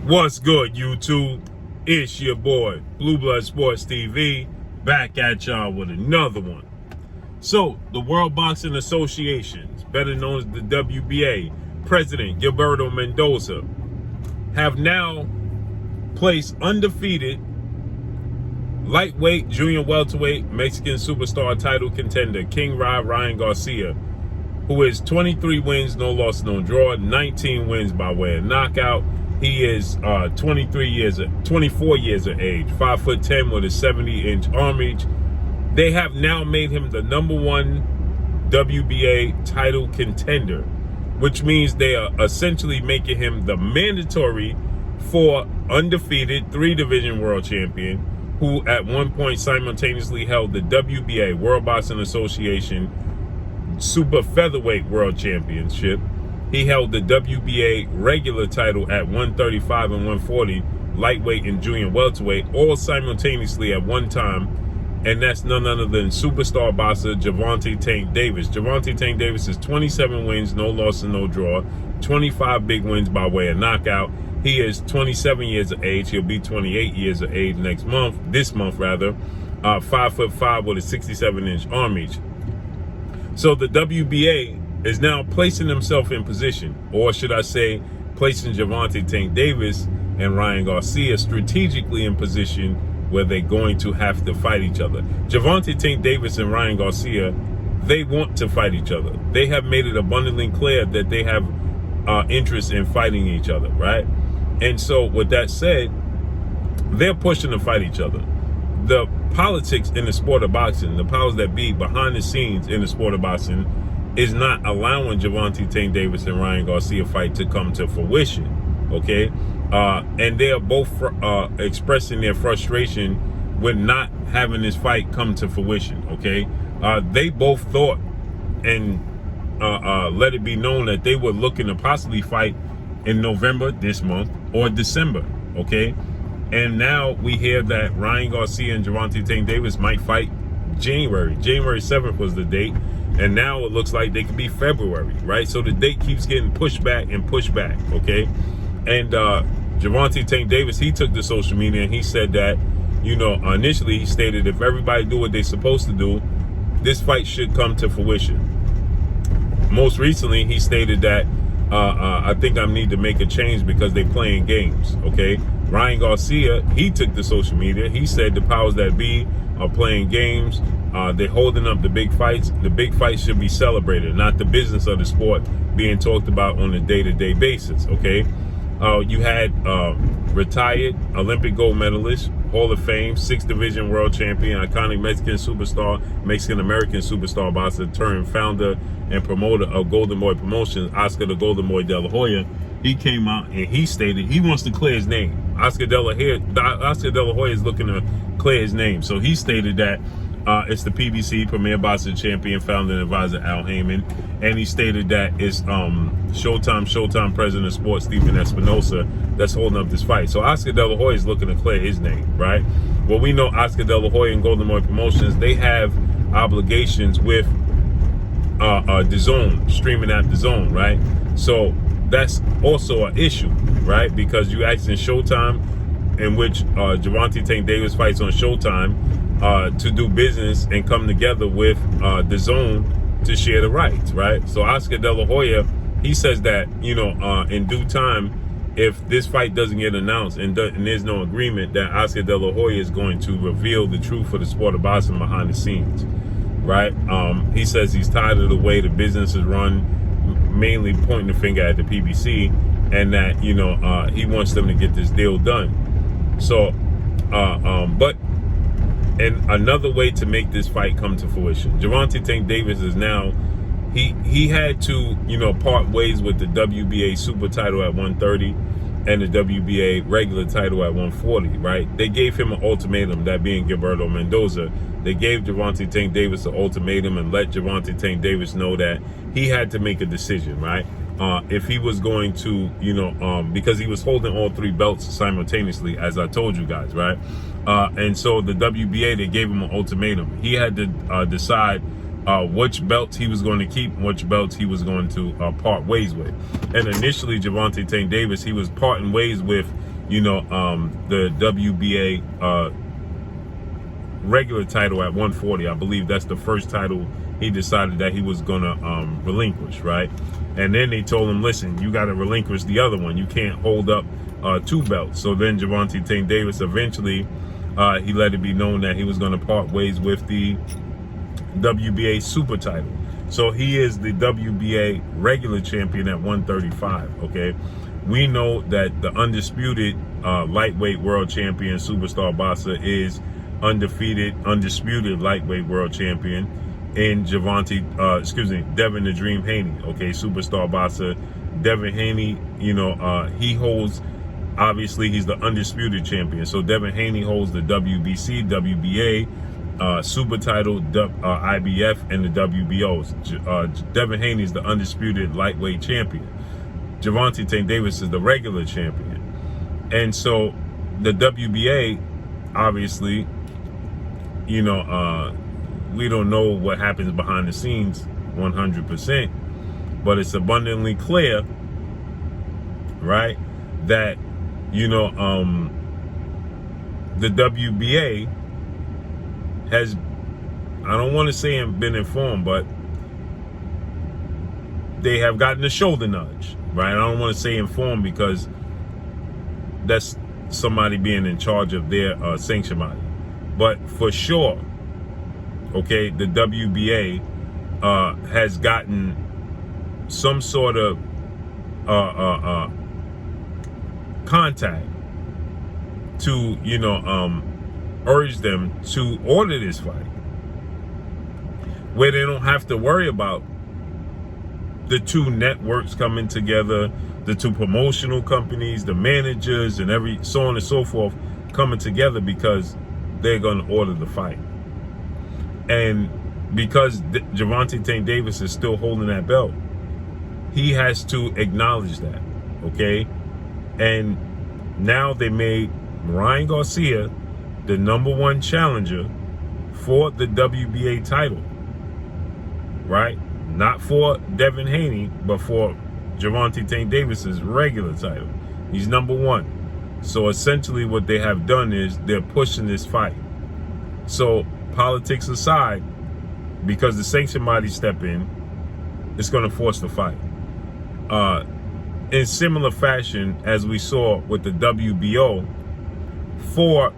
What's good, YouTube? It's your boy, Blue Blood Sports TV, back at y'all with another one. So, the World Boxing Association, better known as the WBA, President Gilberto Mendoza, have now placed undefeated lightweight, junior welterweight, Mexican superstar title contender King Ryan Garcia, who is 23 wins, no loss, no draw, 19 wins by way of knockout. He is 24 years of age, 5'10" with a 70-inch arm reach. They have now made him the #1 WBA title contender, which means they are essentially making him the mandatory for undefeated 3-division world champion, who at one point simultaneously held the WBA, World Boxing Association, Super Featherweight World Championship. He held the WBA regular title at 135 and 140, lightweight and junior welterweight, all simultaneously at one time. And that's none other than superstar boxer Gervonta Tank Davis. Gervonta Tank Davis is 27 wins, no loss and no draw, 25 big wins by way of knockout. He is 27 years of age. He'll be 28 years of age this month rather. 5'5" with a 67-inch arm reach. So the WBA is now placing himself in position, or should I say, placing Gervonta Tank Davis and Ryan Garcia strategically in position where they're going to have to fight each other. Gervonta Tank Davis and Ryan Garcia, they want to fight each other. They have made it abundantly clear that they have interest in fighting each other, right? And so with that said, they're pushing to fight each other. The politics in the sport of boxing, the powers that be behind the scenes in the sport of boxing, is not allowing Gervonta Tank Davis and Ryan Garcia fight to come to fruition, okay? And they are both expressing their frustration with not having this fight come to fruition, okay? They both thought and let it be known that they were looking to possibly fight in November this month or December, okay? And now we hear that Ryan Garcia and Gervonta Tank Davis might fight January 7th was the date. And now it looks like they could be February, right? So the date keeps getting pushed back and pushed back, okay? And Gervonta Tank Davis, he took to social media and he said that, you know, initially he stated if everybody do what they're supposed to do, this fight should come to fruition. Most recently, he stated that I think I need to make a change because they're playing games, okay? Ryan Garcia, he took to social media. He said the powers that be are playing games. They're holding up the big fights. The big fights should be celebrated, not the business of the sport being talked about on a day-to-day basis, okay? You had retired Olympic gold medalist, Hall of Fame, 6th-division world champion, iconic Mexican superstar, Mexican-American superstar boxer, turned founder and promoter of Golden Boy Promotions, Oscar the Golden Boy De La Hoya. He came out and he stated he wants to clear his name. Oscar De La Hoya is looking to clear his name. So he stated that it's the PBC, Premier Boxing Champion, founder and advisor Al Heyman. And he stated that it's Showtime President of Sports, Stephen Espinosa, that's holding up this fight. So Oscar De La Hoya is looking to clear his name, right? Well, we know Oscar De La Hoya and Golden Boy Promotions, they have obligations with DAZN, streaming at DAZN, right? So that's also an issue, right? Because you asking Showtime, in which Gervonta Tank Davis fights on Showtime, to do business and come together with DAZN to share the rights, right? So Oscar De La Hoya, he says that, you know, in due time, if this fight doesn't get announced and there's no agreement, that Oscar De La Hoya is going to reveal the truth for the sport of boxing behind the scenes, right? He says he's tired of the way the business is run, mainly pointing the finger at the PBC, and that, you know, he wants them to get this deal done. So, and another way to make this fight come to fruition, Gervonta Tank Davis is now, he had to, you know, part ways with the WBA super title at 130 and the WBA regular title at 140, right? They gave him an ultimatum, that being Gilberto Mendoza. They gave Gervonta Tank Davis an ultimatum and let Gervonta Tank Davis know that he had to make a decision, right? If he was going to, you know, because he was holding all 3 belts simultaneously, as I told you guys, right? And so the WBA, they gave him an ultimatum. He had to decide which belts he was going to keep and which belts he was going to part ways with. And initially, Gervonta Tank Davis, he was parting ways with the WBA regular title at 140. I believe that's the first title he decided that he was gonna relinquish, right? And then they told him, listen, you got to relinquish the other one. You can't hold up 2 belts. So then Gervonta Tank Davis eventually he let it be known that he was going to part ways with the WBA super title. So he is the WBA regular champion at 135. Okay, we know that the undisputed lightweight world champion superstar boxer is undisputed lightweight world champion in Devin the Dream Haney. Okay, superstar boxer Devin Haney. He holds, obviously he's the undisputed champion. So Devin Haney holds the WBC, WBA, super title, IBF, and the WBOs. Devin Haney is the undisputed lightweight champion. Gervonta Tank Davis is the regular champion. And so the WBA, obviously, we don't know what happens behind the scenes 100%, but it's abundantly clear, right, that the WBA has, I don't want to say been informed, but they have gotten a shoulder nudge, right? I don't want to say informed because that's somebody being in charge of their sanction body, but for sure, okay, the WBA has gotten some sort of contact to urge them to order this fight, where they don't have to worry about the two networks coming together, the two promotional companies, the managers, and so on and so forth coming together, because they're going to order the fight. And because Gervonta Tank Davis is still holding that belt, he has to acknowledge that, okay? And now they made Ryan Garcia the #1 challenger for the WBA title, right? Not for Devin Haney, but for Gervonta Tank Davis's regular title. He's #1. So essentially what they have done is they're pushing this fight. So politics aside, because the sanction body step in, it's going to force the fight. In similar fashion as we saw with the WBO for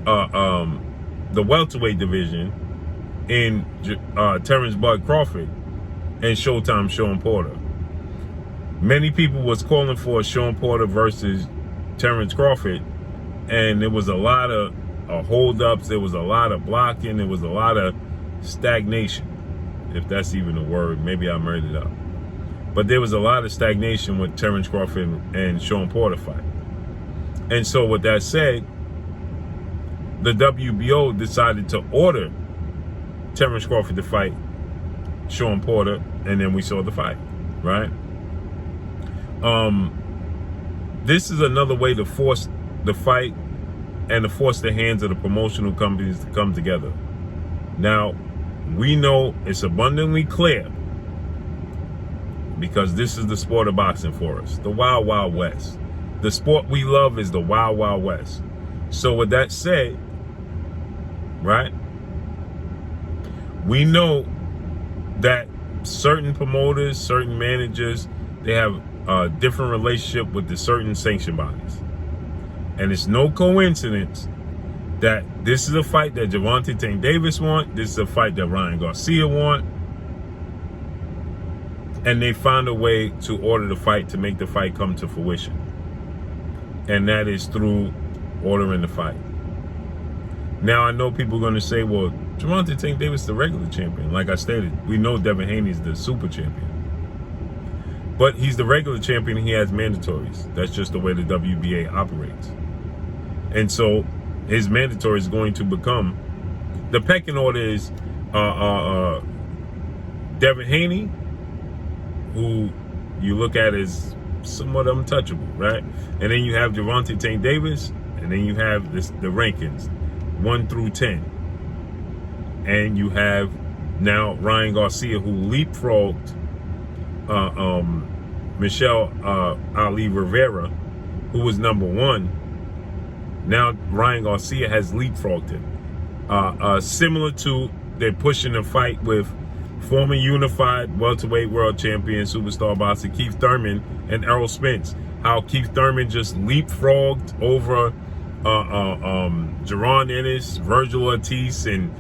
the welterweight division in Terrence Bud Crawford and Showtime Sean Porter. Many people was calling for Sean Porter versus Terrence Crawford, and there was a lot of hold-ups, there was a lot of blocking, there was a lot of stagnation, if that's even a word. Maybe I made it up. But there was a lot of stagnation with Terrence Crawford and Sean Porter fight. And so with that said, the WBO decided to order Terrence Crawford to fight Sean Porter, and then we saw the fight, right? This is another way to force the fight and to force the hands of the promotional companies to come together. Now, we know it's abundantly clear, because this is the sport of boxing for us, the Wild Wild West. The sport we love is the Wild Wild West. So with that said, right, we know that certain promoters, certain managers, they have a different relationship with the certain sanction bodies. And it's no coincidence that this is a fight that Gervonta Tank Davis want, this is a fight that Ryan Garcia want, and they found a way to order the fight, to make the fight come to fruition. And that is through ordering the fight. Now, I know people are going to say, well, Gervonta Tank Davis is the regular champion. Like I stated, we know Devin Haney is the super champion. But he's the regular champion, he has mandatories. That's just the way the WBA operates. And so his mandatory is going to become, the pecking order is Devin Haney, who you look at as somewhat untouchable, right? And then you have Gervonta Tank Davis, and then you have the rankings, 1 through 10. And you have now Ryan Garcia, who leapfrogged Michelle Ali Rivera, who was #1 Now Ryan Garcia has leapfrogged him. Similar to they're pushing the fight with former unified welterweight world champion superstar boxer Keith Thurman and Errol Spence. How Keith Thurman just leapfrogged over Jaron Ennis, Virgil Ortiz, and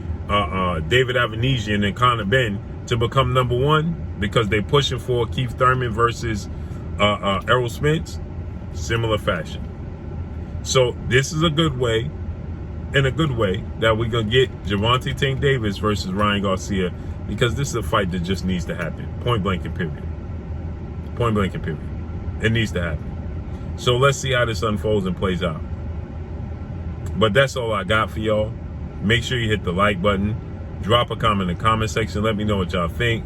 David Avanesian and Conor Ben to become number one because they're pushing for Keith Thurman versus Errol Spence. Similar fashion. So this is a good way, that we're going to get Gervonta Tank Davis versus Ryan Garcia, because this is a fight that just needs to happen. Point blank and period. Point blank and period. It needs to happen. So let's see how this unfolds and plays out. But that's all I got for y'all. Make sure you hit the like button. Drop a comment in the comment section. Let me know what y'all think.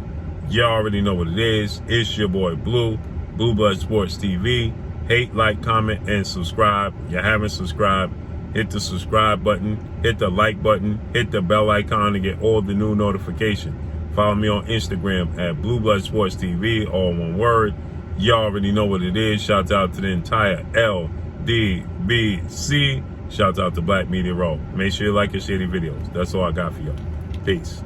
Y'all already know what it is. It's your boy Blue Blood Sports TV. Hate, like, comment, and subscribe. If you haven't subscribed, hit the subscribe button, hit the like button, hit the bell icon to get all the new notifications. Follow me on Instagram at Blue Blood Sports TV, all one word. Y'all already know what it is. Shout out to the entire LDBC. Shout out to Black Media Row. Make sure you like and share the videos. That's all I got for y'all. Peace.